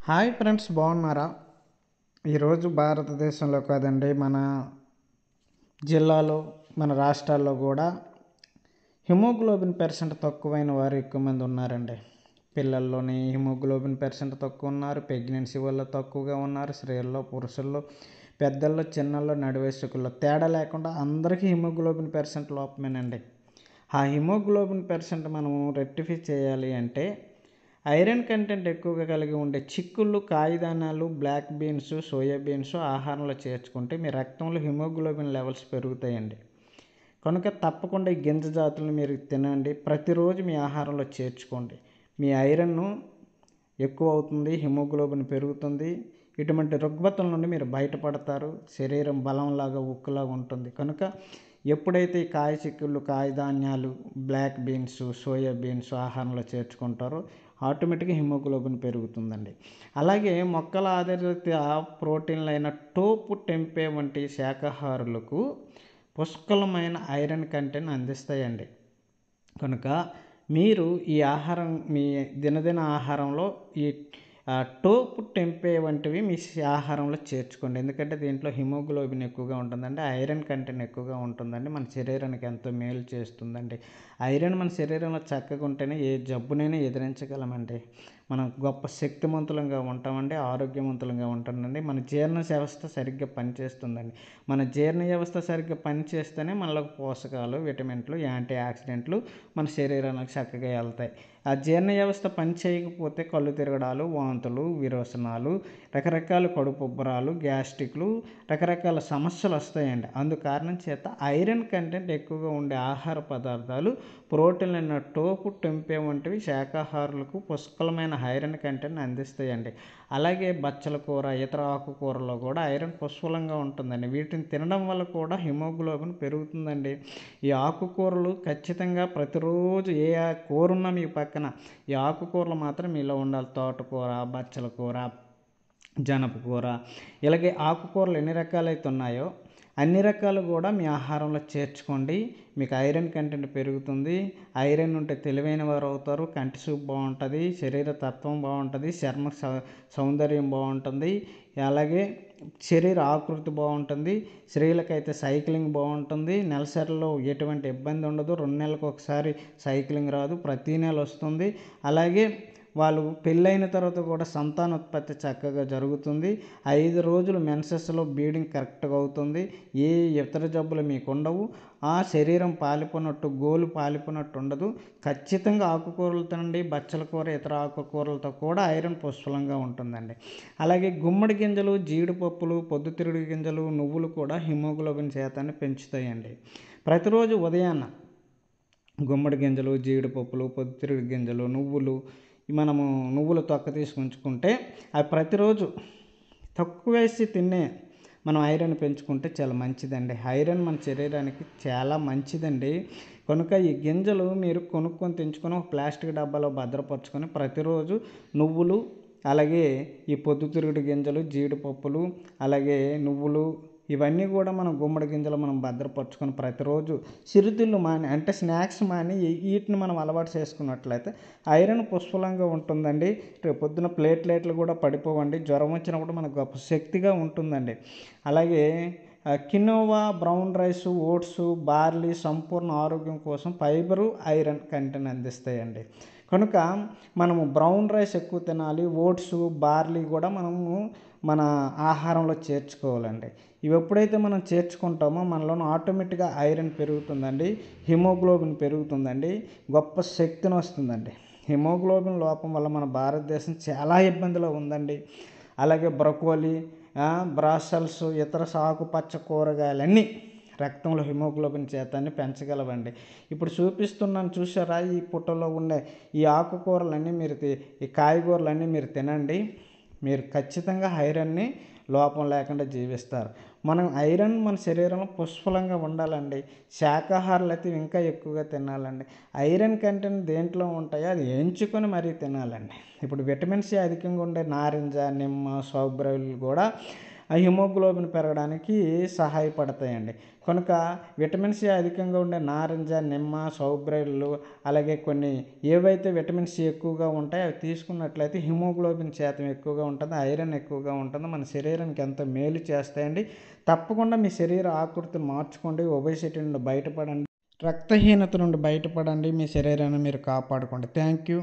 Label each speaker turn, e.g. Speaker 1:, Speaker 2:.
Speaker 1: Hi friends, బాగున్నారా? ఈరోజు భారతదేశంలో కాదండి, మన జిల్లాలో, మన రాష్ట్రాల్లో కూడా హిమోగ్లోబిన్ పర్సెంట్ తక్కువైన వారు ఎక్కువ మంది ఉన్నారండి. పిల్లల్లోని హిమోగ్లోబిన్ పర్సెంట్ తక్కువ ఉన్నారు, ప్రెగ్నెన్సీ వల్ల తక్కువగా ఉన్నారు, స్త్రీల్లో, పురుషుల్లో, పెద్దల్లో, చిన్నల్లో, నడివయస్కుల్లో తేడా లేకుండా అందరికీ హిమోగ్లోబిన్ పర్సెంట్ లోపమేనండి. ఆ హిమోగ్లోబిన్ పర్సెంట్ మనము రెక్టిఫై చేయాలి అంటే ఐరన్ కంటెంట్ ఎక్కువగా కలిగి ఉండే చిక్కుళ్ళు, కాయధాన్యాలు, బ్లాక్ బీన్స్, సోయాబీన్స్ ఆహారంలో చేర్చుకుంటే మీ రక్తంలో హిమోగ్లోబిన్ లెవెల్స్ పెరుగుతాయండి. కనుక తప్పకుండా ఈ గింజ జాతులను మీరు తినండి. ప్రతిరోజు మీ ఆహారంలో చేర్చుకోండి. మీ ఐరన్ ఎక్కువ అవుతుంది, హిమోగ్లోబిన్ పెరుగుతుంది. ఇటువంటి రుగ్మతల నుండి మీరు బయటపడతారు. శరీరం బలంలాగా, ఉక్కులాగా ఉంటుంది. కనుక ఎప్పుడైతే ఈ కాయ చిక్కుళ్ళు, కాయధాన్యాలు, బ్లాక్ బీన్స్, సోయా బీన్స్ ఆహారంలో చేర్చుకుంటారో ఆటోమేటిక్గా హిమోగ్లోబిన్ పెరుగుతుందండి. అలాగే మొక్కల ఆధారిత ప్రోటీన్లైన టోపు, టెంపే వంటి శాకాహారులకు పుష్కలమైన ఐరన్ కంటెంట్ అందిస్తాయండి. కనుక మీరు ఈ ఆహారం, మీ దినదిన ఆహారంలో ఈ టోపు, టెంపే వంటివి మీ ఆహారంలో చేర్చుకోండి. ఎందుకంటే దీంట్లో హిమోగ్లోబిన్ ఎక్కువగా ఉంటుందండి, ఐరన్ కంటెంట్ ఎక్కువగా ఉంటుందండి. మన శరీరానికి ఎంతో మేలు చేస్తుందండి. ఐరన్ మన శరీరంలో చక్కగా ఉంటేనే ఏ జబ్బునైనా ఎదిరించగలమండి. మనం గొప్ప శక్తివంతులంగా ఉంటామండి, ఆరోగ్యవంతులంగా ఉంటామండి. మన జీర్ణ వ్యవస్థ సరిగ్గా పనిచేస్తుందండి. మన జీర్ణ వ్యవస్థ సరిగ్గా పనిచేస్తేనే మనలో పోషకాలు, విటమిన్లు, యాంటీ ఆక్సిడెంట్లు మన శరీరానికి చక్కగా వెళ్తాయి. ఆ జీర్ణ వ్యవస్థ పని చేయకపోతే కళ్ళు తిరగడాలు, వాంతులు, విరోచనాలు, రకరకాల కడుపు ఉబ్బరాలు, గ్యాస్ట్రిక్లు, రకరకాల సమస్యలు వస్తాయండి. అందుకారణం చేత ఐరన్ కంటెంట్ ఎక్కువగా ఉండే ఆహార పదార్థాలు, ప్రోటీన్లు అయిన టోపు, టెంపే వంటివి శాకాహారులకు పుష్కలమైన ఐరన్ కంటెంట్ అందిస్తాయండి. అలాగే బచ్చల కూర, ఇతర ఆకుకూరలో కూడా ఐరన్ పుష్కలంగా ఉంటుందండి. వీటిని తినడం వల్ల కూడా హిమోగ్లోబిన్ పెరుగుతుందండి. ఈ ఆకుకూరలు ఖచ్చితంగా ప్రతిరోజు ఏ కూర ఉన్నా మీ పక్కన ఈ ఆకుకూరలు మాత్రం మీలో ఉండాలి. తోటకూర, బచ్చల కూర, జనప కూర, ఇలాగే ఆకుకూరలు ఎన్ని రకాలైతే ఉన్నాయో అన్ని రకాలు కూడా మీ ఆహారంలో చేర్చుకోండి. మీకు ఐరన్ కంటెంట్ పెరుగుతుంది. ఐరన్ ఉంటే తెలివైన వారు అవుతారు. కంటి చూపు బాగుంటుంది, శరీర తత్వం బాగుంటుంది, చర్మ సౌందర్యం బాగుంటుంది, అలాగే శరీర ఆకృతి బాగుంటుంది. స్త్రీలకైతే సైక్లింగ్ బాగుంటుంది. నెలసరిలో ఎటువంటి ఇబ్బంది ఉండదు. 2 నెలలకు ఒకసారి సైక్లింగ్ రాదు, ప్రతీ నెల వస్తుంది. అలాగే వాళ్ళు పెళ్ళైన తర్వాత కూడా సంతానోత్పత్తి చక్కగా జరుగుతుంది. 5 రోజులు మెన్సెస్లో బ్లీడింగ్ కరెక్ట్గా అవుతుంది. ఏ ఇతర జబ్బులు మీకు ఉండవు. ఆ శరీరం పాలిపోయినట్టు, గోలు పాలిపోయినట్టు ఉండదు. ఖచ్చితంగా ఆకుకూరలు తినండి. బచ్చల కూర, ఇతర ఆకుకూరలతో కూడా ఐరన్ పుష్కలంగా ఉంటుందండి. అలాగే గుమ్మడి గింజలు, జీడిపప్పులు, పొద్దుతిరుగుడు గింజలు, నువ్వులు కూడా హిమోగ్లోబిన్ శాతాన్ని పెంచుతాయండి. ప్రతిరోజు ఉదయాన్న గుమ్మడి గింజలు, జీడిపప్పులు, పొద్దుతిరుగుడు గింజలు, నువ్వులు, మనము నువ్వులు తొక్క తీసి ఉంచుకుంటే అవి ప్రతిరోజు తక్కువ వేసి తినే మనం ఐరన్ పెంచుకుంటే చాలా మంచిదండి. ఐరన్ మన శరీరానికి చాలా మంచిదండి. కనుక ఈ గింజలు మీరు కొనుక్కొని తెంచుకొని ఒక ప్లాస్టిక్ డబ్బాలో భద్రపరుచుకొని ప్రతిరోజు నువ్వులు, అలాగే ఈ పొద్దుతిరుగుడు గింజలు, జీడిపప్పులు, అలాగే నువ్వులు, ఇవన్నీ కూడా మనం గుమ్మడి గింజలు మనం భద్రపరుచుకొని ప్రతిరోజు చిరుతిళ్ళు మాని, అంటే స్నాక్స్ మాని వీటిని మనం అలవాటు చేసుకున్నట్లయితే ఐరన్ పుష్కలంగా ఉంటుందండి. రేపు పొద్దున ప్లేట్లెట్లు కూడా పడిపోవండి. జ్వరం వచ్చినప్పుడు మనకు గొప్ప శక్తిగా ఉంటుందండి. అలాగే quinoa, brown rice, oats, barley సంపూర్ణ ఆరోగ్యం కోసం ఫైబరు, ఐరన్ కంటెంట్ అందిస్తాయండి. కనుక మనము బ్రౌన్ రైస్ ఎక్కువ తినాలి. ఓట్స్, బార్లీ కూడా మనము మన ఆహారంలో చేర్చుకోవాలండి. ఇవి ఎప్పుడైతే మనం చేర్చుకుంటామో మనలోని ఆటోమేటిక్గా ఐరన్ పెరుగుతుందండి, హిమోగ్లోబిన్ పెరుగుతుందండి, గొప్ప శక్తిని వస్తుందండి. హిమోగ్లోబిన్ లోపం వల్ల మన భారతదేశం చాలా ఇబ్బందిలో ఉందండి. అలాగే బ్రొకోలీ, బ్రాసల్స్, ఇతర ఆకుపచ్చ కూరగాయలన్నీ రక్తంలో హిమోగ్లోబిన్ శాతాన్ని పెంచగలవండి. ఇప్పుడు చూపిస్తున్నాను చూసారా, ఈ పుట్టలో ఉండే ఈ ఆకుకూరలన్నీ మీరు ఈ కాయగూరలన్నీ మీరు తినండి. మీరు ఖచ్చితంగా ఐరన్ని లోపం లేకుండా జీవిస్తారు. మనం ఐరన్ మన శరీరంలో పుష్కలంగా ఉండాలండి. శాకాహారులు అయితే ఇంకా ఎక్కువగా తినాలండి. ఐరన్ కంటెంట్ దేంట్లో ఉంటాయో అది ఎంచుకొని మరీ తినాలండి. ఇప్పుడు విటమిన్ సి అధికంగా ఉండే నారింజ, నిమ్మ, స్ట్రాబెర్రీలు కూడా ఆ హిమోగ్లోబిన్ పెరగడానికి సహాయపడతాయండి. కనుక విటమిన్ సి అధికంగా ఉండే నారింజ, నిమ్మ, సౌబ్రైళ్ళు అలాగే కొన్ని ఏవైతే విటమిన్ సి ఎక్కువగా ఉంటాయో అవి తీసుకున్నట్లయితే హిమోగ్లోబిన్ శాతం ఎక్కువగా ఉంటుంది, ఐరన్ ఎక్కువగా ఉంటుంది, మన శరీరానికి ఎంతో మేలు చేస్తాయండి. తప్పకుండా మీ శరీర ఆకృతిని మార్చుకోండి, ఒబేసిటీ నుండి బయటపడండి, రక్తహీనత నుండి బయటపడండి, మీ శరీరాన్ని మీరు కాపాడుకోండి. Thank you.